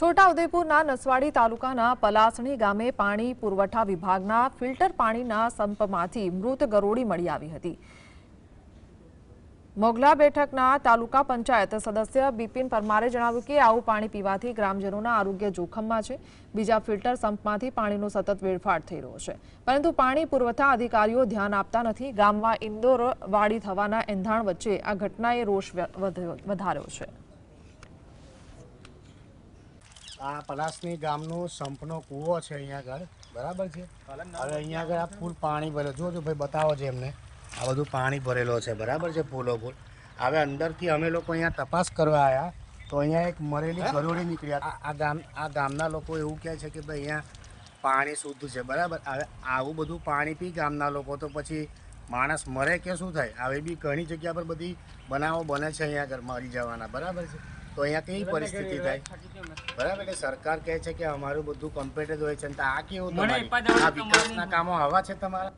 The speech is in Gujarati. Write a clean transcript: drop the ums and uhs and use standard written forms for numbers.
છોટાઉદેપુરના નસવાડી તાલુકાના પલાસણી ગામે પાણી પુરવઠા વિભાગના ફિલ્ટર પાણીના સંપમાંથી મૃત ગરોળી મળી આવી હતી। મોગલા બેઠકના તાલુકા પંચાયત સદસ્ય બિપિન પરમારે જણાવ્યું કે આવું પાણી પીવાથી ગ્રામજનોના આરોગ્ય જોખમમાં છે। બીજા ફિલ્ટર સંપમાંથી પાણીનો સતત વેડફાટ થઈ રહ્યો છે, પરંતુ પાણી પુરવઠા અધિકારીઓ ધ્યાન આપતા નથી। ગામમાં ઇન્દોર વાડી થવાના એંધાણ વચ્ચે આ ઘટનાએ રોષ વધાર્યો છે। આ પલાસની ગામનો સંપનો કૂવો છે, અહીંયા આગળ બરાબર છે। હવે અહીંયા આગળ આ ફૂલ પાણી ભરેલો, જો ભાઈ બતાવો છે એમને, આ બધું પાણી ભરેલો છે બરાબર છે, ફૂલો ફૂલ। હવે અંદરથી અમે લોકો અહીંયા તપાસ કરવા આવ્યા તો અહીંયા એક મરેલી ગરોળી નીકળી। આ ગામના લોકો એવું કહે છે કે ભાઈ અહીંયા પાણી શુદ્ધ છે બરાબર। હવે આવું બધું પાણી પી ગામના લોકો તો પછી માણસ મરે કે શું થાય? આવી બી ઘણી જગ્યા પર બધી બનાવો બને છે અહીંયા આગળ મરી જવાના બરાબર છે। તો અહીંયા કેવી પરિસ્થિતિ થાય બરાબર? એટલે સરકાર કહે છે કે અમારું બધું કમ્પ્લીટ જ હોય છે, આ કેવું? આ વિકાસના કામો આવા છે તમારા?